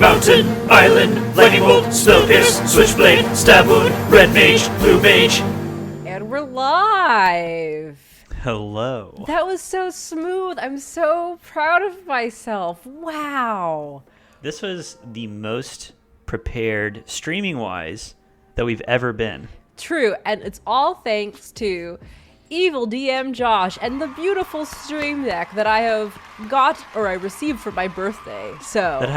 Mountain, Island, Lightning Bolt, Spell Pierce, Switchblade, Stab Wound, Red Mage, Blue Mage. And we're live. Hello. That was so smooth. I'm so proud of myself. Wow. This was the most prepared, streaming-wise, that we've ever been. True, and it's all thanks to Evil DM Josh and the beautiful stream deck that I have got, or I received for my birthday. So that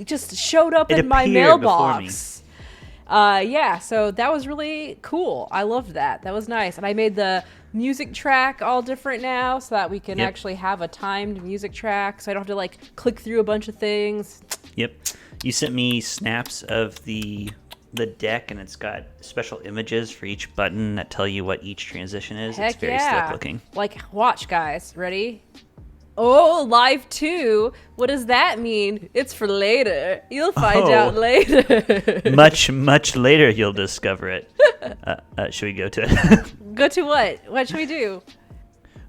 just showed up in my mailbox. Yeah, so that was really cool. I loved that. That was nice. And I made the music track all different now so that we can actually have a timed music track so I don't have to like click through a bunch of things. Yep. You sent me snaps of the deck, and it's got special images for each button that tell you what each transition is. Heck, it's very slick looking. Like, watch, guys. Ready? Oh, live 2. What does that mean? It's for later. You'll find out later. much later you'll discover it. Should we go to it? Go to what? What should we do?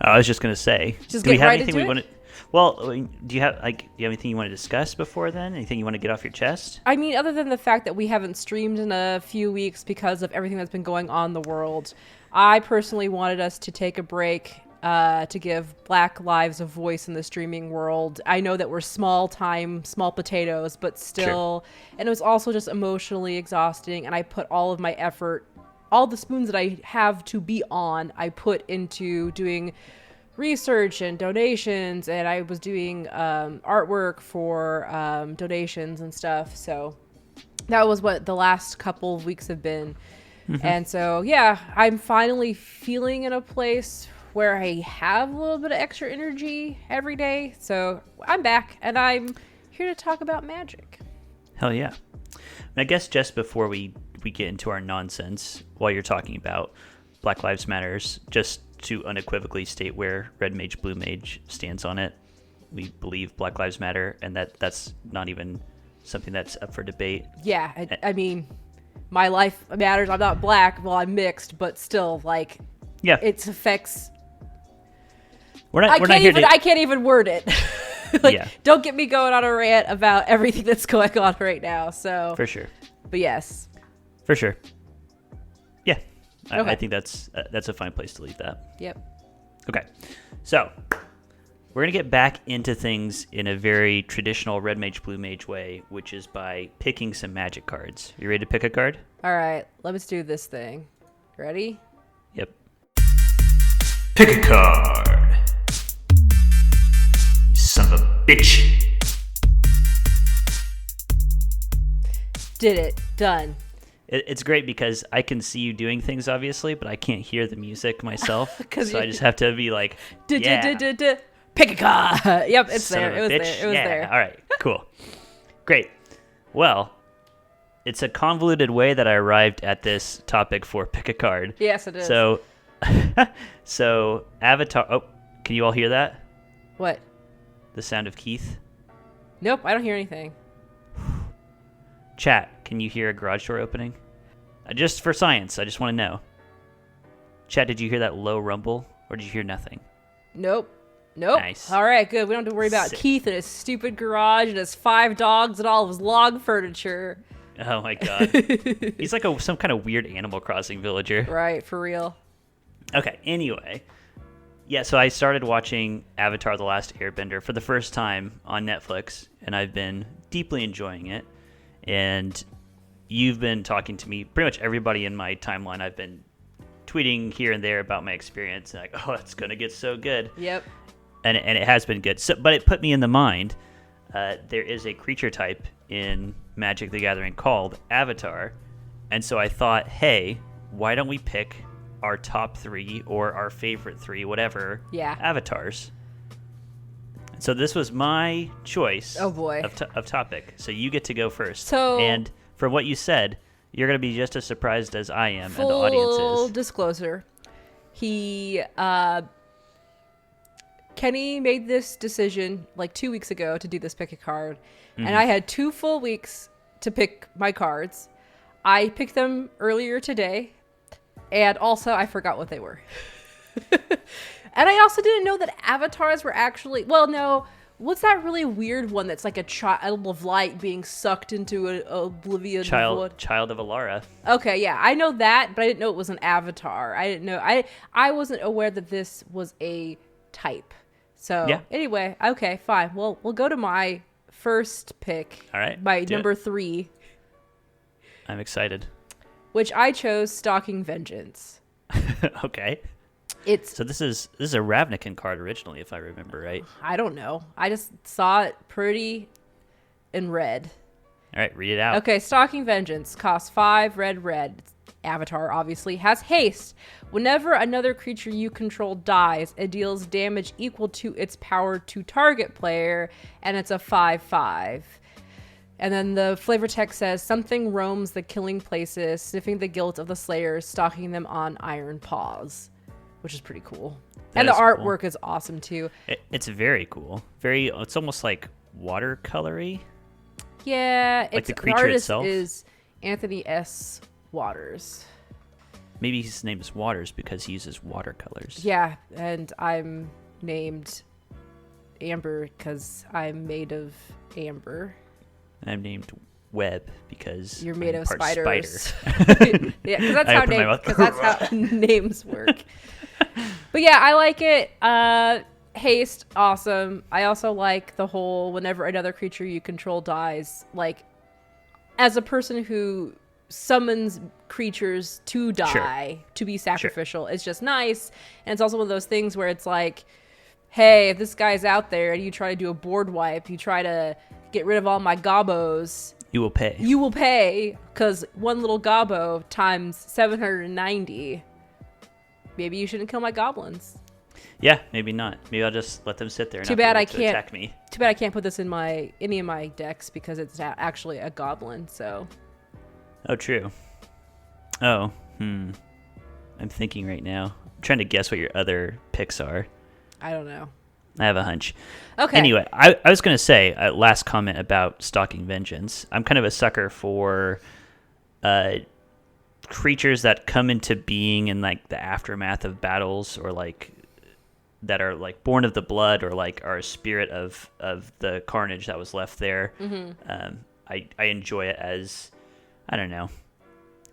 I was just going to say. Just do we get have right anything into we it? want to... Well, do you have anything you want to discuss before then? Anything you want to get off your chest? I mean, other than the fact that we haven't streamed in a few weeks because of everything that's been going on in the world, I personally wanted us to take a break to give Black lives a voice in the streaming world. I know that we're small potatoes, but still. Sure. And it was also just emotionally exhausting, and I put all of my effort, all the spoons that I have to be on, I put into doing research and donations, and I was doing artwork for donations and stuff. So that was what the last couple of weeks have been. Mm-hmm. And so, yeah, I'm finally feeling in a place where I have a little bit of extra energy every day. So I'm back, and I'm here to talk about magic. Hell yeah. And I guess just before we get into our nonsense, while you're talking about Black Lives Matters, just to unequivocally state where Red Mage, Blue Mage stands on it. We believe Black Lives Matter, and that's not even something that's up for debate. Yeah, I mean, my life matters. I'm not black. Well, I'm mixed, but still, like, yeah, it affects. I can't even word it. Don't get me going on a rant about everything that's going on right now. So for sure, but yes, for sure, yeah. Okay. I think that's a fine place to leave that. Yep. Okay, so we're gonna get back into things in a very traditional Red Mage, Blue Mage way, which is by picking some magic cards. You ready to pick a card? All right, let's do this thing. Ready? Yep. Pick a card. You son of a bitch. Did it. Done. It's great because I can see you doing things, obviously, but I can't hear the music myself. So I just have to be like, pick a card. Yep, it's there. It was there. All right, cool. Great. Well, it's a convoluted way that I arrived at this topic for pick a card. Yes, it is. So Avatar. Oh, can you all hear that? What? The sound of Keith? Nope, I don't hear anything. Chat, can you hear a garage door opening? Just for science, I just want to know. Chat, did you hear that low rumble, or did you hear nothing? Nope. Nice. All right, good. We don't have to worry about Keith and his stupid garage and his 5 dogs and all of his log furniture. Oh my god. He's like some kind of weird Animal Crossing villager. Right, for real. Okay, anyway. Yeah, so I started watching Avatar: The Last Airbender for the first time on Netflix, and I've been deeply enjoying it. And you've been talking to me, pretty much everybody in my timeline, I've been tweeting here and there about my experience, and like, oh, it's going to get so good. Yep. And it has been good. So, but it put me in the mind, there is a creature type in Magic the Gathering called Avatar. And so I thought, hey, why don't we pick our top 3 or our favorite 3, whatever, avatars? So this was my choice of topic. So you get to go first. And from what you said, you're going to be just as surprised as I am and the audience is. Full disclosure. Kenny made this decision like 2 weeks ago to do this pick a card. Mm-hmm. And I had 2 full weeks to pick my cards. I picked them earlier today. And also I forgot what they were. And I also didn't know that avatars were actually... Well, no, What's that really weird one that's like a child of light being sucked into an oblivion void? Child of Alara. Okay, yeah, I know that, but I didn't know it was an avatar. I didn't know. I wasn't aware that this was a type. So Yeah. anyway, okay, fine. Well, we'll go to my first pick. All right, My do number it. 3, I'm excited. which I chose Stalking Vengeance. Okay. It's So this is a Ravnican card originally, if I remember right. I don't know. I just saw it pretty in red. All right, read it out. Okay, Stalking Vengeance costs 5 red. Avatar obviously has haste. Whenever another creature you control dies, it deals damage equal to its power to target player, and it's a 5/5. And then the flavor text says, something roams the killing places, sniffing the guilt of the slayers, stalking them on iron paws, which is pretty cool. That And the is cool. artwork is awesome too. It's very cool. It's almost like watercolory. Yeah, Like it's the creature artist itself? is Anthony S. Waters. Maybe his name is Waters because he uses watercolors. Yeah, and I'm named Amber because I'm made of amber. I'm named Webb because You're made I'm of part spiders. spider. Yeah, because that's, I how opened my mouth. that's how names work. But yeah, I like it. Haste, awesome. I also like the whole whenever another creature you control dies. Like, as a person who summons creatures to die, to be sacrificial, it's just nice. And it's also one of those things where it's like, hey, if this guy's out there and you try to do a board wipe, you try to get rid of all my gobos, You will pay. you will pay, because one little gobbo times 790. Maybe you shouldn't kill my goblins. Yeah, maybe not. Maybe I'll just let them sit there and Too not be bad able I to can't- attack me. Too bad I can't put this in any of my decks because it's actually a goblin. So Oh, true. Oh, I'm thinking right now. I'm trying to guess what your other picks are. I don't know. I have a hunch. Okay. Anyway, I was going to say, last comment about Stalking Vengeance. I'm kind of a sucker for creatures that come into being in like the aftermath of battles, or like that are like born of the blood, or like are a spirit of the carnage that was left there. Mm-hmm. I enjoy it as, I don't know,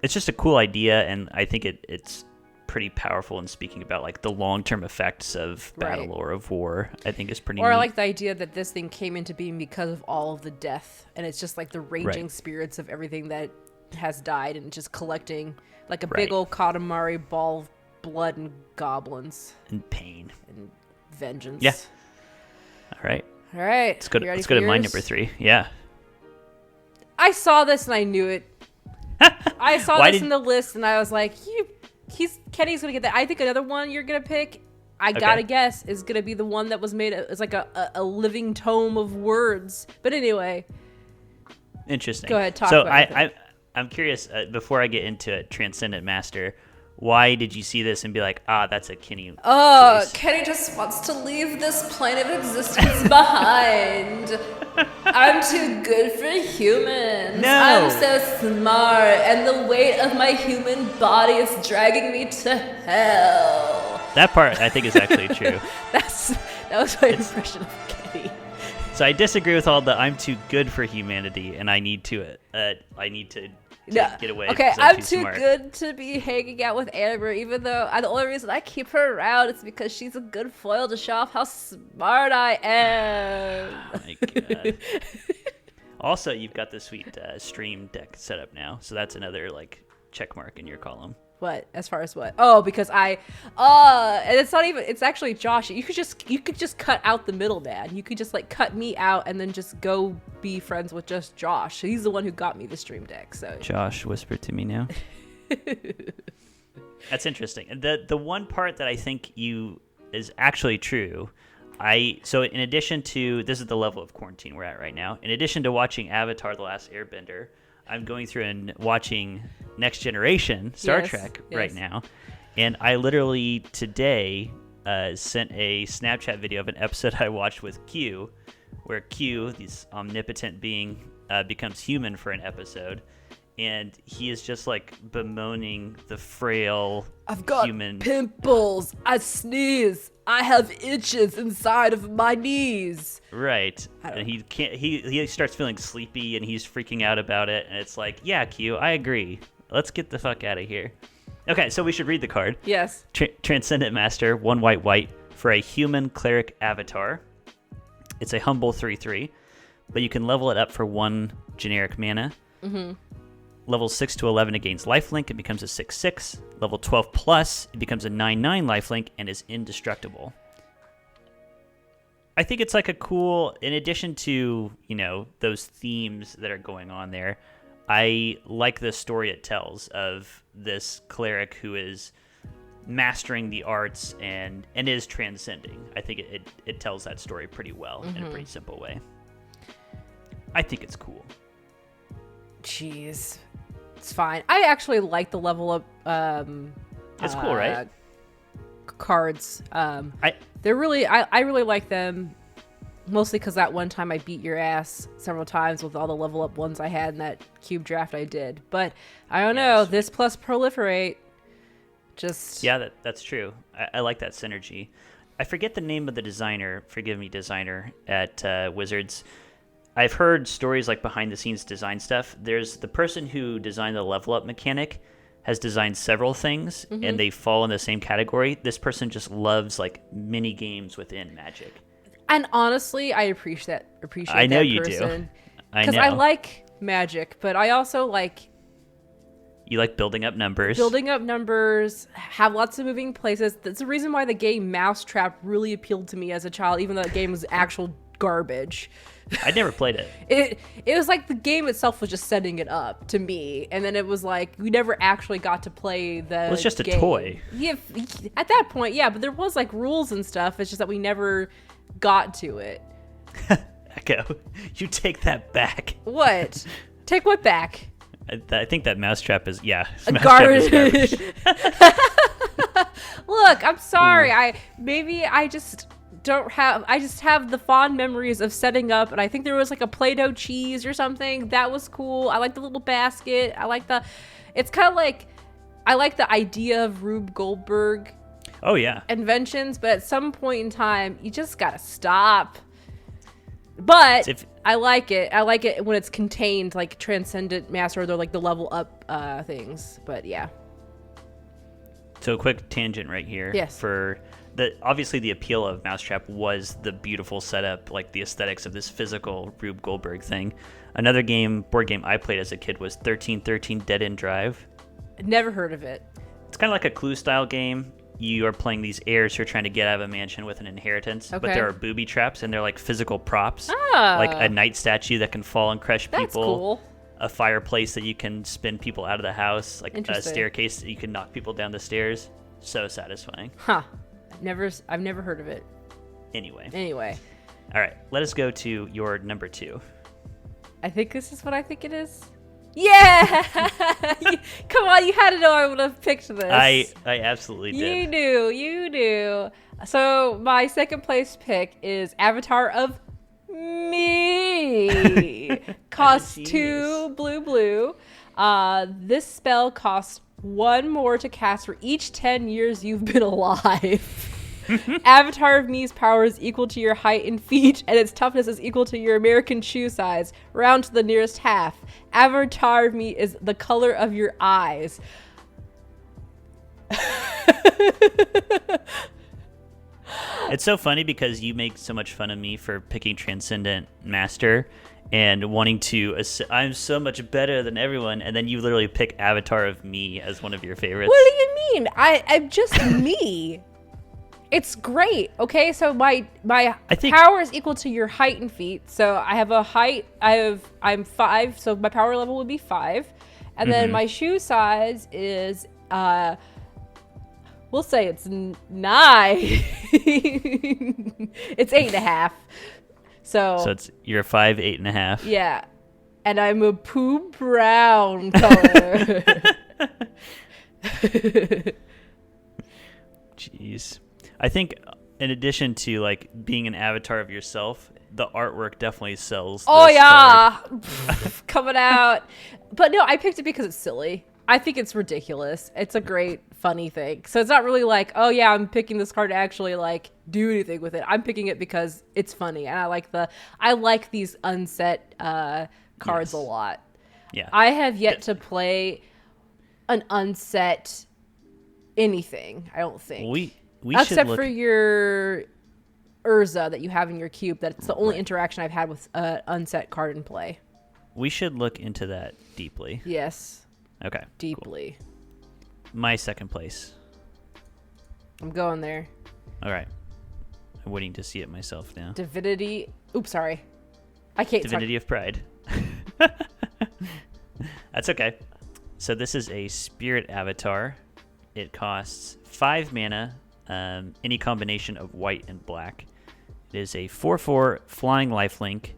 it's just a cool idea, and I think it's pretty powerful in speaking about like the long-term effects of battle Right. or of war. I think is pretty Or I neat. like the idea that this thing came into being because of all of the death, and it's just like the raging Right. spirits of everything that has died, and just collecting like a Right. big old Katamari ball of blood and goblins and pain. and vengeance. Yeah. All right, All right. let's go You ready to for my yours? number 3. Yeah. I saw this and I knew it. I saw Why this did- in the list and I was like, Kenny's gonna get that. I think another one you're gonna pick, I gotta guess, is gonna be the one that was made as like a living tome of words. But anyway, Interesting. Go ahead, talk So about it. I'm curious, before I get into it, Transcendent Master, why did you see this and be like, that's a Kenny choice? Kenny just wants to leave this plane of existence behind. I'm too good for humans. No. I'm so smart, and the weight of my human body is dragging me to hell. That part I think is actually true. That was my impression of Kenny. So I disagree with all the I'm too good for humanity and I need to get away. Okay, 'cause I'm too too smart. good to be hanging out with Amber, even though the only reason I keep her around is because she's a good foil to show off how smart I am. Oh my God. Also, you've got the sweet stream deck set up now, so that's another like check mark in your column. What? As far as what? Oh, because and it's not even, it's actually Josh. You could just cut out the middleman. You could just like cut me out and then just go be friends with just Josh. He's the one who got me the stream deck. So Josh, whisper to me now. That's interesting. And the one part that I think is actually true. So in addition to, this is the level of quarantine we're at right now. In addition to watching Avatar: The Last Airbender, I'm going through and watching Next Generation Star Yes, Trek yes. right now, and I literally today sent a Snapchat video of an episode I watched with Q, where Q, this omnipotent being, becomes human for an episode, and he is just like bemoaning the frail I've got human. pimples. I sneeze. I have itches inside of my knees. Right. And he can't. He starts feeling sleepy, and he's freaking out about it. And it's like, yeah, Q, I agree. Let's get the fuck out of here. Okay, so we should read the card. Yes. Transcendent Master, 1 white for a human cleric avatar. It's a humble 3/3, but you can level it up for 1 generic mana. Mm-hmm. Level 6 to 11, it gains lifelink. It becomes a 6/6. Level 12 plus, it becomes a 9/9 lifelink and is indestructible. I think it's like a cool, in addition to, those themes that are going on there, I like the story it tells of this cleric who is mastering the arts and is transcending. I think it tells that story pretty well in a pretty simple way. I think it's cool. Jeez. It's fine. I actually like the level up It's cool, right? Cards. They're really I really like them, mostly because that one time I beat your ass several times with all the level up ones I had in that cube draft I did. But I don't know, this plus proliferate just... Yeah, that's true. I like that synergy. I forget the name of the designer, forgive me, designer, at Wizards. I've heard stories like behind the scenes design stuff. There's the person who designed the level up mechanic has designed several things, and they fall in the same category. This person just loves like mini games within Magic. And honestly, I appreciate I know that you person. do. Because I like Magic, but I also like... You like building up numbers. Building up numbers, have lots of moving places. That's the reason why the game Mousetrap really appealed to me as a child, even though the game was actual garbage. I never played it. It was like the game itself was just setting it up to me, and then it was like we never actually got to play the Well, it's just game. a toy. Yeah, at that point, yeah, but there was like rules and stuff. It's just that we never got to it. Echo, you take that back. What? Take what back? I think that Mousetrap is, Garbage. garbage. Look, I'm sorry. I just have the fond memories of setting up, and I think there was like a Play-Doh cheese or something. That was cool. I like the little basket. It's kind of like, I like the idea of Rube Goldberg. Oh, yeah. Inventions, but at some point in time, you just gotta stop. But I like it. I like it when it's contained, like Transcendent Master, or they're like the level up things. But yeah. So a quick tangent right here. Yes. Obviously the appeal of Mousetrap was the beautiful setup, like the aesthetics of this physical Rube Goldberg thing. Another board game I played as a kid was 1313 Dead End Drive. Never heard of it. It's kind of like a Clue style game. You are playing these heirs who are trying to get out of a mansion with an inheritance, but there are booby traps, and they're like physical props, like a knight statue that can fall and crush people. That's cool. A fireplace that you can spin people out of the house, like a staircase that you can knock people down the stairs. So satisfying. Huh. I've never heard of it. Anyway. All right, let us go to your number 2. I think this is what I think it is. Yeah! Come on, you had to know I would have picked this. I absolutely did. You knew. So my second place pick is Avatar of Me. Costs 2 blue. This spell costs 1 more to cast for each 10 years you've been alive. Avatar of Me's power is equal to your height and feet, and its toughness is equal to your American shoe size, round to the nearest half. Avatar of Me is the color of your eyes. It's so funny because you make so much fun of me for picking Transcendent Master and wanting to, I'm so much better than everyone, and then you literally pick Avatar of Me as one of your favorites. What do you mean? I'm just me. It's great. Okay, so my power is equal to your height and feet. So I have a height. I'm 5. So my power level would be 5, and then my shoe size is we'll say it's 9. It's 8.5. So you're 5, 8.5. Yeah, and I'm a poo brown color. Jeez. I think in addition to like being an avatar of yourself, the artwork definitely sells. Oh yeah, coming out. But no, I picked it because it's silly. I think it's ridiculous. It's a great, funny thing. So it's not really like, oh yeah, I'm picking this card to actually like do anything with it. I'm picking it because it's funny, and I like these unset cards a lot. Yeah. I have yet to play an unset anything. I don't think We except should for your Urza that you have in your cube. That's the only interaction I've had with an unset card in play. We should look into that deeply. Yes. Okay. Deeply. Cool. My second place. I'm going there. All right. I'm waiting to see it myself now. Divinity. Oops, sorry. I can't. Divinity of Pride. That's okay. So this is a spirit avatar. It costs 5 mana, any combination of white and black. It is a 4/4 flying lifelink,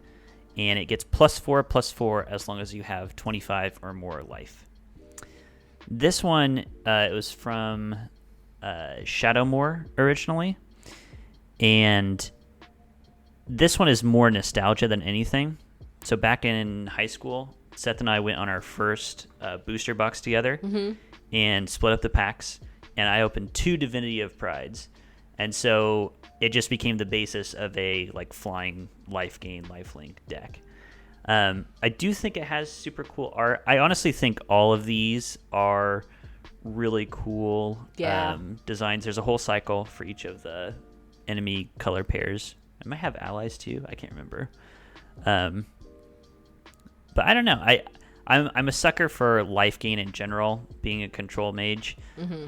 and it gets +4/+4 as long as you have 25 or more life. This one, it was from Shadowmoor originally, and this one is more nostalgia than anything. So back in high school, Seth and I went on our first booster box together and split up the packs, and I opened 2 Divinity of Prides, and so it just became the basis of a like flying life gain lifelink deck. I do think it has super cool art. I honestly think all of these are really cool designs. There's a whole cycle for each of the enemy color pairs. It might have allies too. I can't remember. But I don't know. I'm a sucker for life gain in general, being a control mage.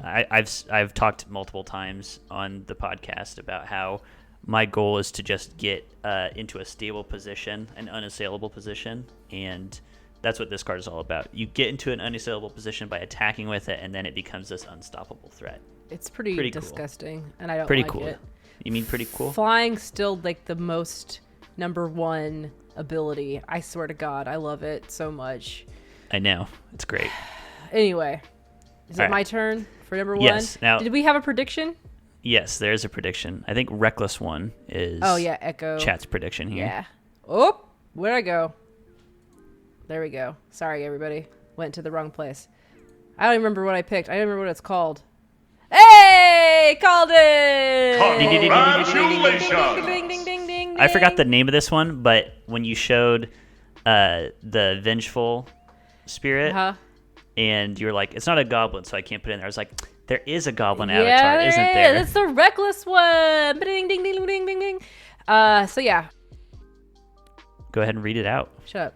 I've talked multiple times on the podcast about how my goal is to just get into a stable position, an unassailable position, and that's what this card is all about. You get into an unassailable position by attacking with it, and then it becomes this unstoppable threat. It's pretty disgusting, cool. And I don't pretty like cool. it. You mean pretty cool? Flying's still like the most #1 ability. I swear to God, I love it so much. I know. It's great. Anyway, is it my turn for #1? Yes. Now, did we have a prediction? Yes, there is a prediction. I think Reckless One is Echo. Chat's prediction here. Yeah. Oh, where'd I go? There we go. Sorry, everybody. Went to the wrong place. I don't even remember what I picked. I don't remember what it's called. Hey! Called it! Congratulations! Ding, ding, ding, ding, I forgot the name of this one, but when you showed the Vengeful Spirit, and you were like, it's not a goblin, so I can't put it in there. I was like, there is a goblin avatar, isn't there? It's the Reckless One. Ding, ding, ding, ding, ding, ding. So yeah. Go ahead and read it out. Shut up.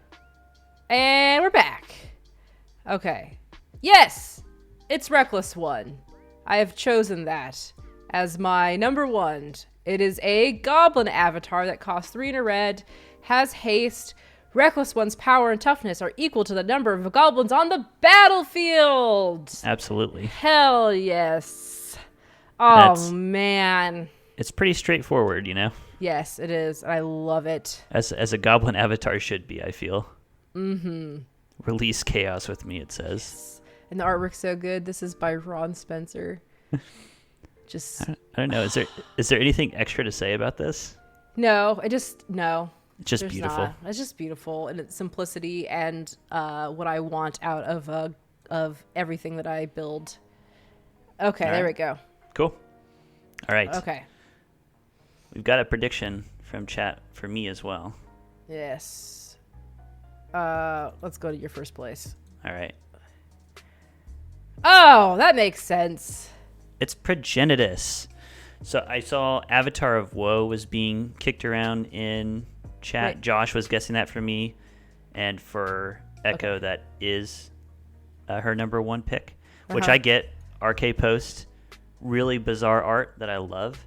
And we're back. Okay. Yes, it's Reckless One. I have chosen that as my #1. It is a goblin avatar that costs 3 and a red, has haste. Reckless One's power and toughness are equal to the number of goblins on the battlefield. Absolutely. Hell yes. Oh, man. It's pretty straightforward, you know? Yes, it is. I love it. As a goblin avatar should be, I feel. Mm-hmm. Release chaos with me, it says. Yes. And the artwork's so good. This is by Ron Spencer. Just I don't know. Is there anything extra to say about this? no. It's just beautiful. Not. It's just beautiful in its simplicity and what I want out of everything that I build. Okay, All right. there we go. Cool. All right. Okay. We've got a prediction from chat for me as well. Yes. Let's go to your first place. All right. Oh, that makes sense. It's Progenitus. So I saw Avatar of Woe was being kicked around in chat. Wait. Josh was guessing that for me, and for Echo, that is her #1 pick, which I get. RK Post, really bizarre art that I love,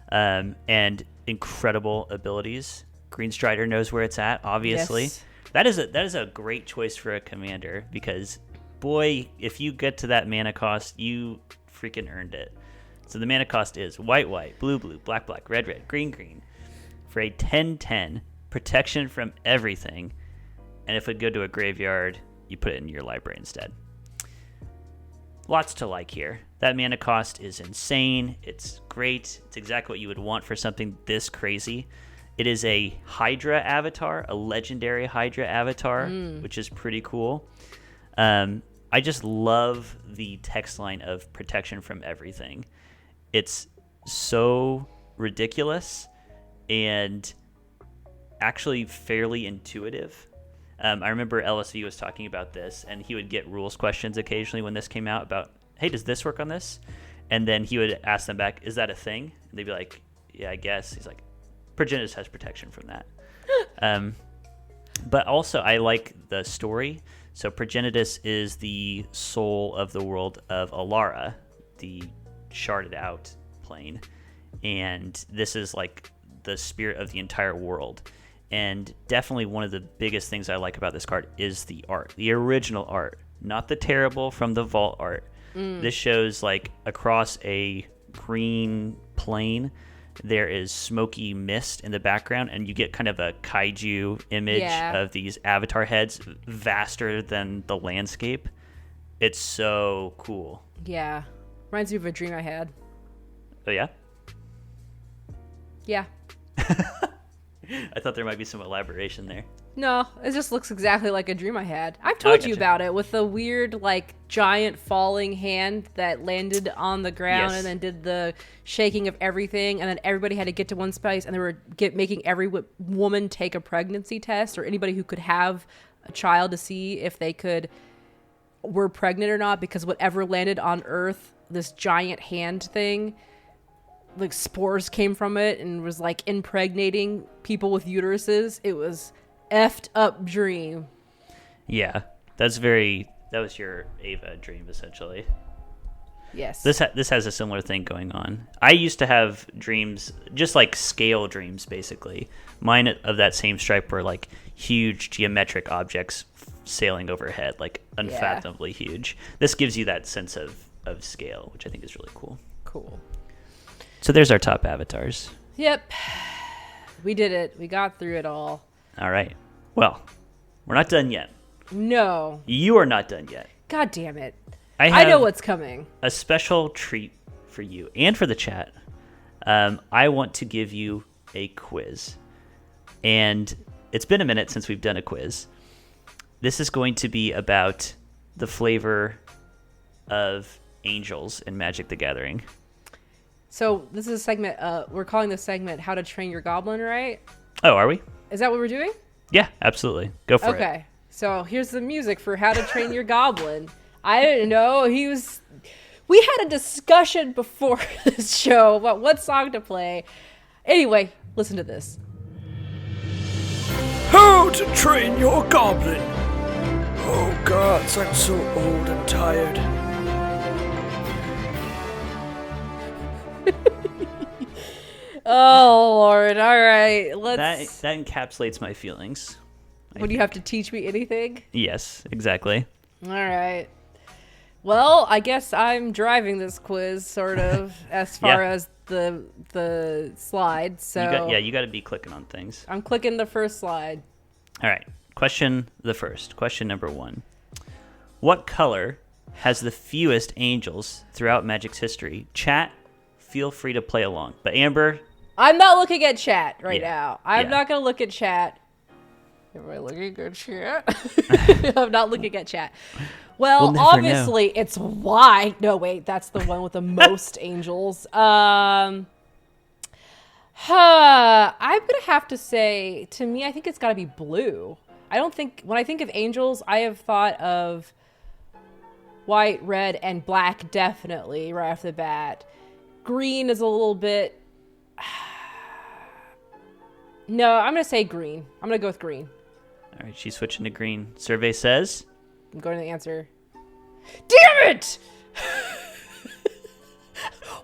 and incredible abilities. Green Strider knows where it's at, obviously. Yes. That is a great choice for a commander, because boy, if you get to that mana cost, you freaking earned it. So the mana cost is white, white, blue, blue, black, black, red, red, green, green, for a 10/10 protection from everything. And if it go to a graveyard, you put it in your library instead. Lots to like here. That mana cost is insane. It's great. It's exactly what you would want for something this crazy. It is a Hydra avatar, a legendary Hydra avatar, which is pretty cool. I just love the text line of protection from everything. It's so ridiculous and actually fairly intuitive. I remember LSV was talking about this, and he would get rules questions occasionally when this came out about, hey, does this work on this? And then he would ask them back, is that a thing? And they'd be like, yeah, I guess. He's like, Progenitus has protection from that. But also, I like the story. So Progenitus is the soul of the world of Alara, the sharded out plane. And this is like the spirit of the entire world. And definitely one of the biggest things I like about this card is the art, the original art, not the terrible from the vault art. This shows like across a green plane, there is smoky mist in the background, and you get kind of a kaiju image of these avatar heads vaster than the landscape. It's so cool. Yeah. Reminds me of a dream I had. Oh, yeah? Yeah. I thought there might be some elaboration there. No, it just looks exactly like a dream I had. I've told you about it with the weird, like, giant falling hand that landed on the ground and then did the shaking of everything, and then everybody had to get to one space, and they were making every woman take a pregnancy test, or anybody who could have a child to see if they were pregnant or not, because whatever landed on Earth, this giant hand thing, like spores came from it and was like impregnating people with uteruses. It was effed up dream. Yeah, that was your Ava dream, essentially. Yes. This has a similar thing going on. I used to have dreams, just like scale dreams, basically. Mine of that same stripe were like huge geometric objects sailing overhead, like unfathomably huge. This gives you that sense of scale, which I think is really cool. Cool. So there's our top avatars. Yep. We did it. We got through it all. All right. Well, we're not done yet. No. You are not done yet. God damn it. I know what's coming. A special treat for you and for the chat. I want to give you a quiz. And it's been a minute since we've done a quiz. This is going to be about the flavor of angels in Magic the Gathering. So this is a segment, we're calling this segment How to Train Your Goblin, right? Oh, are we? Is that what we're doing? Yeah, absolutely. Go for it. Okay. So here's the music for How to Train Your Goblin. I didn't know we had a discussion before this show about what song to play. Anyway, listen to this. How to Train Your Goblin. Oh gods, I'm so old and tired. Oh Lord! All right, let's. That encapsulates my feelings. Would you have to teach me anything? Yes, exactly. All right. Well, I guess I'm driving this quiz, sort of, as far as the slide. So you got to be clicking on things. I'm clicking the first slide. All right. Question number 1. What color has the fewest angels throughout Magic's history? Chat, feel free to play along. But Amber, I'm not looking at chat now. I'm not going to look at chat. Am I looking at chat? I'm not looking at chat. Well, obviously, it's white. No, wait, that's the one with the most angels. I'm going to have to say, to me, I think it's got to be blue. When I think of angels, I have thought of white, red, and black, definitely, right off the bat. Green is a little bit... No, I'm going to say green. I'm going to go with green. All right, she's switching to green. Survey says... I'm going to the answer. Damn it!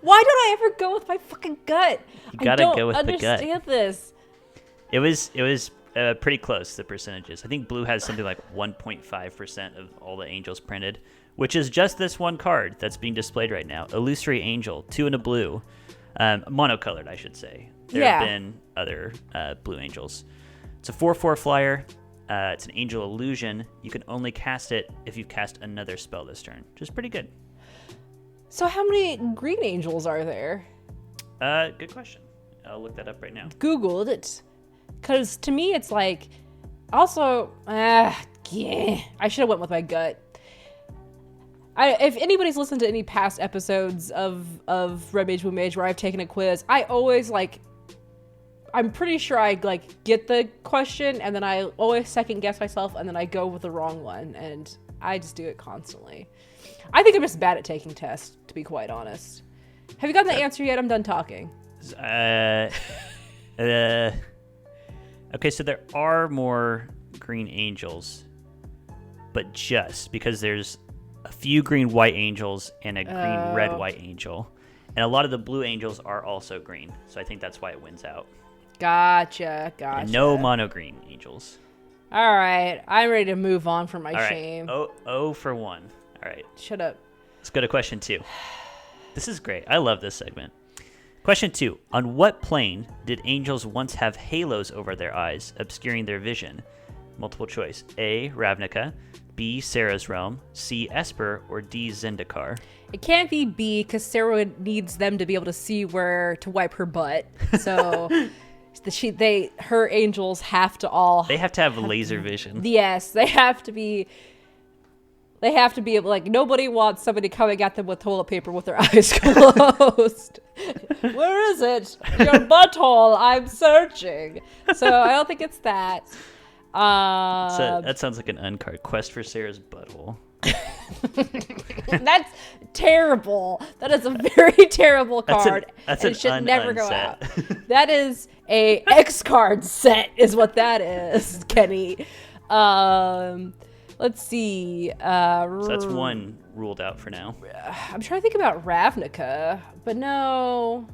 Why don't I ever go with my fucking gut? You gotta go with the gut. I don't understand this. It was pretty close, the percentages. I think blue has something like 1.5% of all the angels printed, which is just this one card that's being displayed right now. Illusory Angel, 2 in a blue. Monocolored, I should say. There have been other blue angels. It's a 4/4 flyer. It's an angel illusion. You can only cast it if you've cast another spell this turn, which is pretty good. So how many green angels are there? Good question. I'll look that up right now. Googled it. Because to me, it's like... Also, I should have went with my gut. If anybody's listened to any past episodes of Red Mage Blue Mage where I've taken a quiz, I always I'm pretty sure I get the question and then I always second guess myself and then I go with the wrong one and I just do it constantly. I think I'm just bad at taking tests, to be quite honest. Have you gotten the answer yet? I'm done talking. Okay, so there are more green angels, but just because there's a few green-white angels and a green-red-white angel. And a lot of the blue angels are also green, so I think that's why it wins out. Gotcha. And no mono green angels. All right, I'm ready to move on from my All right. shame. Oh for 1. All right. Shut up. Let's go to question 2. This is great. I love this segment. Question 2. On what plane did angels once have halos over their eyes, obscuring their vision? Multiple choice. A. Ravnica. B. Sarah's realm. C. Esper. Or D. Zendikar. It can't be B because Sarah needs them to be able to see where to wipe her butt. So her angels have to all. They have to have laser vision. Yes, they have to be. They have to be able, nobody wants somebody coming at them with toilet paper with their eyes closed. Where is it? Your butthole. I'm searching. So I don't think it's that. So that sounds like an uncard. Quest for Sarah's butthole. That's terrible. That is a very terrible card. It should never go out. That is a X card set, is what that is, Kenny. Let's see. So that's 1 ruled out for now. I'm trying to think about Ravnica, but no,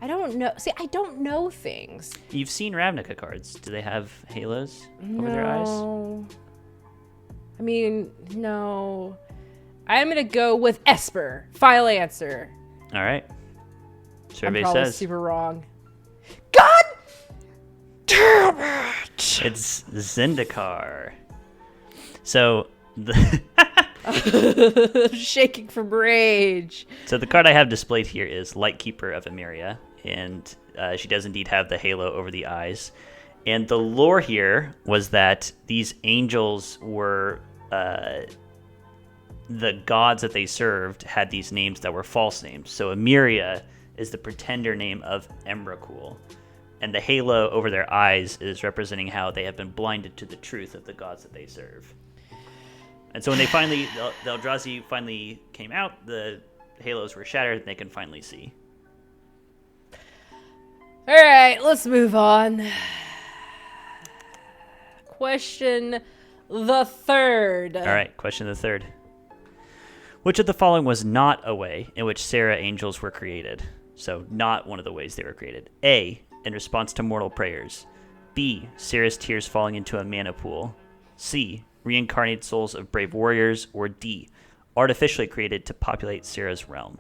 I don't know. See, I don't know things. You've seen Ravnica cards. Do they have halos over their eyes? I mean, no. I'm going to go with Esper. Final answer. All right. Survey I'm probably says. super wrong. God damn it! It's Zendikar. So shaking from rage. So the card I have displayed here is Lightkeeper of Emeria, and she does indeed have the halo over the eyes. And the lore here was that these angels were the gods that they served had these names that were false names. So Emeria is the pretender name of Emrakul, and the halo over their eyes is representing how they have been blinded to the truth of the gods that they serve. And so when the Eldrazi finally came out, the halos were shattered and they can finally see. All right, let's move on. Question the third. All right, question the third. Which of the following was not a way in which Sarah angels were created? So not one of the ways they were created. A, in response to mortal prayers. B, Sarah's tears falling into a mana pool. C, reincarnated souls of brave warriors. Or D, artificially created to populate Sarah's realm.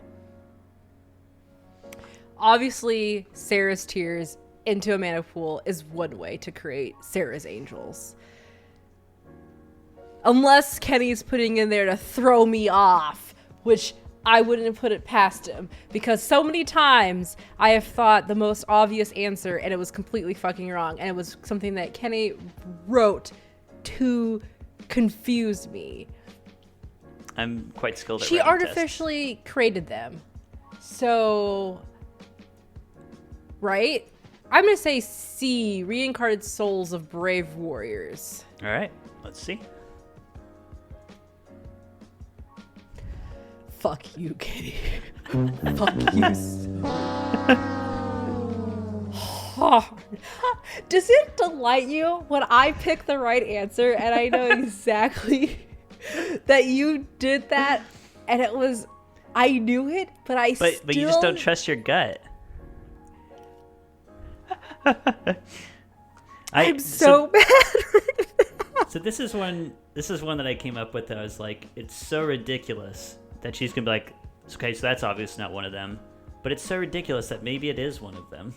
Obviously, Sarah's tears into a mana pool is one way to create Sarah's angels. Unless Kenny's putting in there to throw me off, which I wouldn't have put it past him, because so many times I have thought the most obvious answer and it was completely fucking wrong, and it was something that Kenny wrote to confuse me. I'm quite skilled at She writing artificially created them. So, right? I'm going to say C, reincarnated souls of brave warriors. All right, let's see. Fuck you, Kitty. Fuck you so hard. Does it delight you when I pick the right answer and I know exactly that you did that and it was, I knew it, but But you just don't trust your gut. I'm so mad right now. So this is one that I came up with that I was like, it's so ridiculous that she's gonna be like, okay, so that's obviously not one of them, but it's so ridiculous that maybe it is one of them.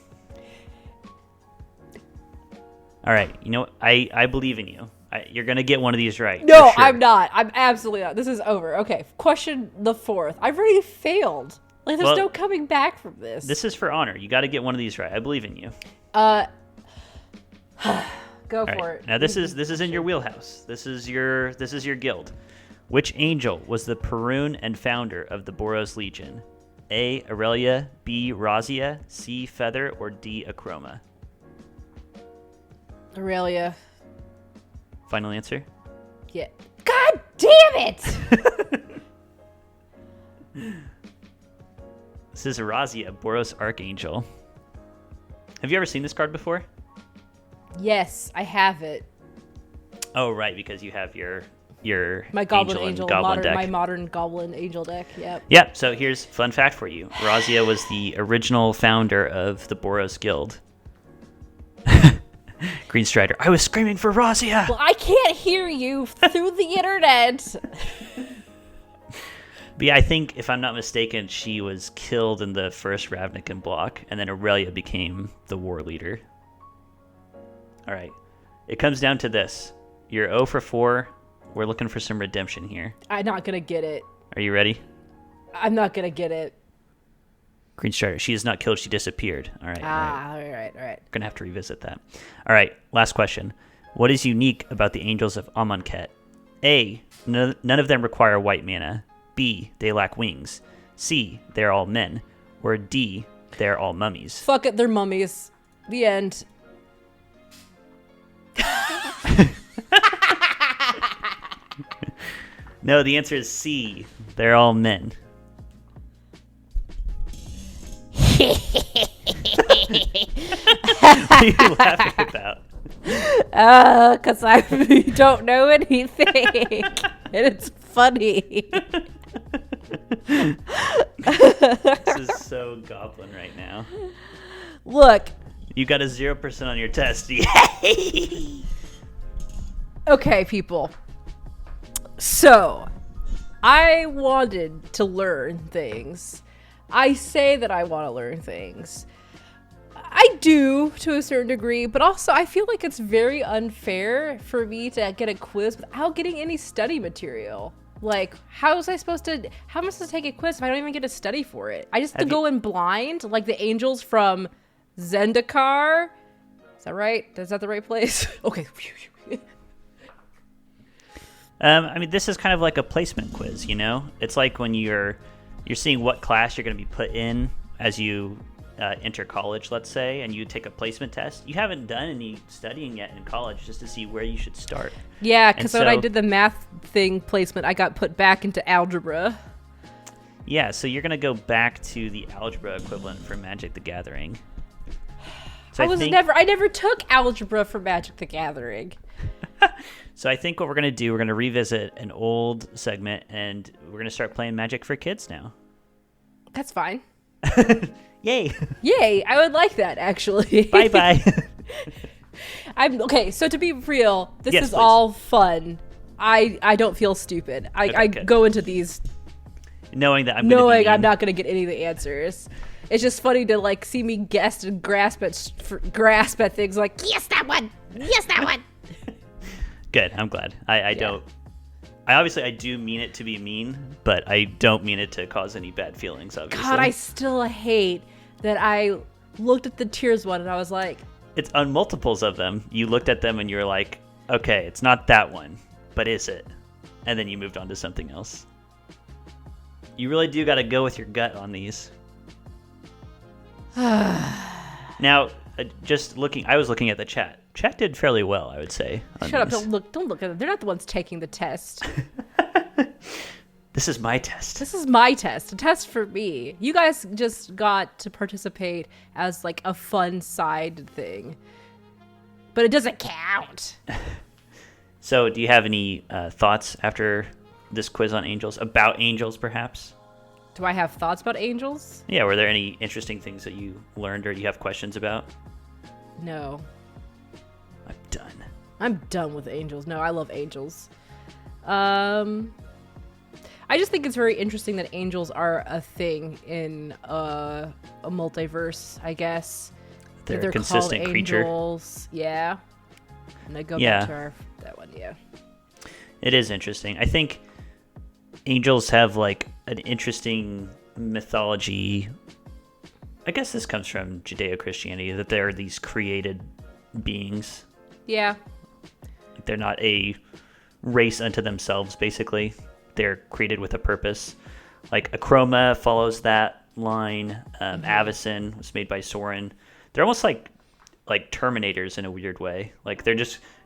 All right, you know what? I believe in you. You're gonna get one of these right. No, for sure. I'm not. I'm absolutely not. This is over. Okay, question the fourth. I've already failed. Like, there's no coming back from this. This is for honor. You got to get one of these right. I believe in you. Go for it. Now this is in your wheelhouse. This is your guild. Which angel was the Perun and founder of the Boros Legion? A. Aurelia, B. Razia, C. Feather, or D. Acroma? Aurelia. Final answer? Yeah. God damn it! This is Razia, Boros Archangel. Have you ever seen this card before? Yes, I have it. Oh, right, because you have your My Goblin and Angel, Goblin deck. my modern Goblin Angel deck. Yep. Yep, so here's fun fact for you. Razia was the original founder of the Boros Guild. Green Strider, I was screaming for Razia! Well, I can't hear you through the internet. But yeah, I think, if I'm not mistaken, she was killed in the first Ravnican block, and then Aurelia became the war leader. All right. It comes down to this. You're 0 for 4. We're looking for some redemption here. I'm not going to get it. Are you ready? I'm not going to get it. Green Strider, she is not killed, she disappeared. All right. All right. We're going to have to revisit that. All right, last question. What is unique about the Angels of Amonkhet? A, none of them require white mana. B, they lack wings. C, they're all men. Or D, they're all mummies. Fuck it, they're mummies. The end. No, the answer is C, they're all men. What are you laughing about? Because I don't know anything. And it's funny. This is so goblin right now. Look. You got a 0% on your test. Okay, people. So, I wanted to learn things. I say that I want to learn things. I do, to a certain degree, but also I feel like it's very unfair for me to get a quiz without getting any study material. Like, how am I supposed to take a quiz if I don't even get to study for it? I just have to go in blind, like the angels from Zendikar. Is that right? Is that the right place? Okay. I mean, this is kind of like a placement quiz, you know? It's like when you're seeing what class you're going to be put in as you enter college, let's say, and you take a placement test. You haven't done any studying yet in college just to see where you should start. Yeah, because when I did the math thing placement, I got put back into algebra. Yeah, so you're going to go back to the algebra equivalent for Magic the Gathering. So I never took algebra for Magic the Gathering. So I think what we're going to do, we're going to revisit an old segment, and we're going to start playing Magic for kids now. That's fine. Yay! Yay! I would like that, actually. Bye-bye. Okay, so to be real, this is please. all fun. I don't feel stupid. I go into these knowing that I'm not going to get any of the answers. It's just funny to like see me guess and grasp at things like, yes, that one! Yes, that one! Good, I'm glad. I do mean it to be mean, but I don't mean it to cause any bad feelings, obviously. God, I still hate that I looked at the Tears one and I was like... It's on multiples of them. You looked at them and you were like, okay, it's not that one, but is it? And then you moved on to something else. You really do got to go with your gut on these. Now, I was looking at the chat. Chat did fairly well, I would say. Shut up! Don't look at them. They're not the ones taking the test. This is my test. This is my test. A test for me. You guys just got to participate as like a fun side thing, but it doesn't count. So, do you have any thoughts after this quiz on angels? About angels, perhaps? Do I have thoughts about angels? Yeah. Were there any interesting things that you learned or you have questions about? No. I'm done with angels. No, I love angels. I just think it's very interesting that angels are a thing in a multiverse, I guess. They're a consistent called creature. Angels. Yeah. And I go back to that one, yeah. It is interesting. I think angels have like an interesting mythology. I guess this comes from Judeo-Christianity, that they're these created beings. Yeah. They're not a race unto themselves, basically. they're created with a purpose. Like Acroma follows that line. Avacyn was made by Soren. They're almost like Terminators in a weird way. Like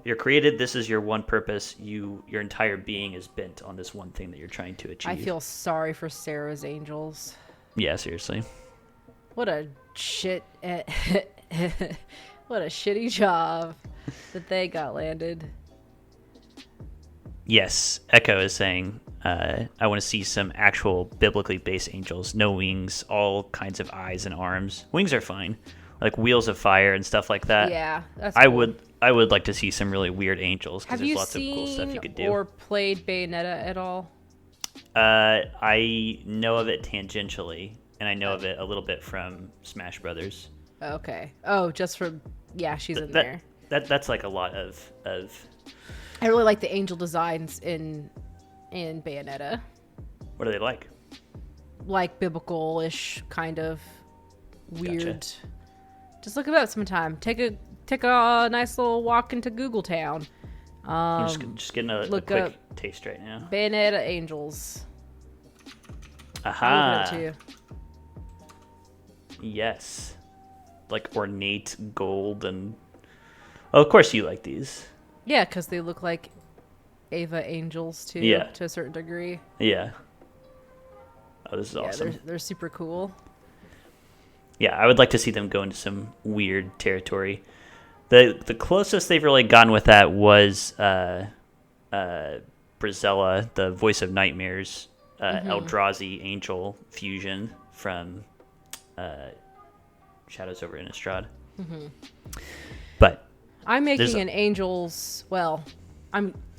you're created. This is your one purpose. Your entire being is bent on this one thing that you're trying to achieve. I feel sorry for Sarah's angels. Yeah, seriously. What a shit. What a shitty job that they got landed. Yes, Echo is saying, I want to see some actual biblically based angels. No wings, all kinds of eyes and arms. Wings are fine, like wheels of fire and stuff like that. Yeah, that's I cool. would like to see some really weird angels because Have there's you lots of cool stuff you could do. or played Bayonetta at all? I know of it tangentially, and I know of it a little bit from Smash Brothers. Okay. Oh, just from she's in there. That's like a lot of. I really like the angel designs in Bayonetta. What are they like? Like biblical-ish kind of weird. Gotcha. Just look it up sometime. Take a nice little walk into Google Town. I'm just getting a look quick up taste right now. Bayonetta angels. Aha. I'll look it up too. Yes. Like ornate gold and... Oh, of course you like these. Yeah, because they look like Ava angels too, Yeah. to a certain degree. Yeah. Oh, this is Yeah, awesome. they're super cool. Yeah, I would like to see them go into some weird territory. The closest they've really gone with that was Brazella, the Voice of Nightmares, Eldrazi angel fusion from Shadows over Innistrad. But I'm making an angels. Well,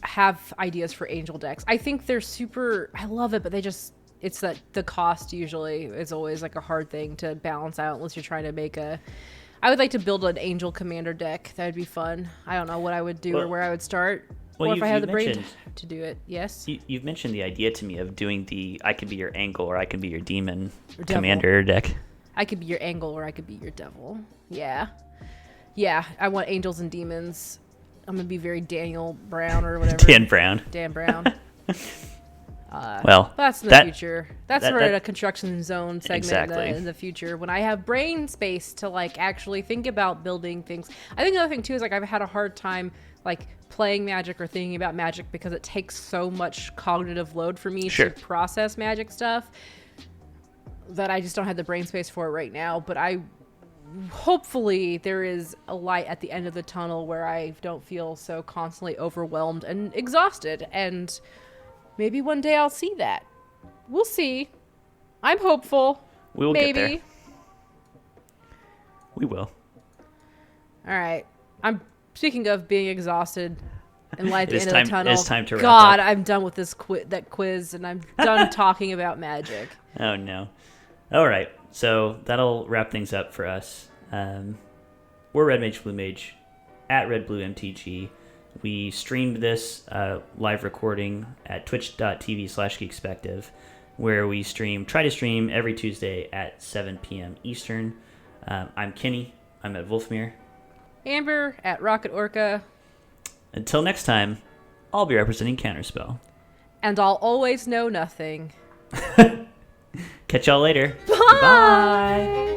have ideas for angel decks. I think they're super. I love it, but it's that the cost usually is always like a hard thing to balance out unless you're trying to make a. I would like to build an angel commander deck. That would be fun. I don't know what I would do or where I would start, or if I had the brain to do it. Yes. You've mentioned the idea to me of doing the I could be your angle or I could be your demon Or devil. commander deck. I could be your angle or I could be your devil. Yeah. Yeah, I want angels and demons. I'm going to be very Daniel Brown or whatever. Dan Brown. Dan Brown. Well, That's in the future. That's for that- a construction zone segment Exactly. in the future when I have brain space to like actually think about building things. I think another thing too is like I've had a hard time like playing Magic or thinking about Magic because it takes so much cognitive load for me Sure. to process Magic stuff that I just don't have the brain space for it right now. But hopefully there is a light at the end of the tunnel where I don't feel so constantly overwhelmed and exhausted, and maybe one day I'll see that. We'll see. I'm hopeful. We will maybe. get there. We will. All right. I'm speaking of being exhausted and light at the end of the tunnel. It is time to wrap God, up. I'm done with this quiz, and I'm done talking about Magic. Oh, no. All right. So that'll wrap things up for us. We're Red Mage Blue Mage at Red Blue MTG. We streamed this live recording at twitch.tv/geekspective, where we try to stream every Tuesday at 7 p.m. Eastern. I'm Kenny. I'm at Wolfmere. Amber at Rocket Orca. Until next time, I'll be representing Counterspell. And I'll always know nothing. Catch y'all later. Bye.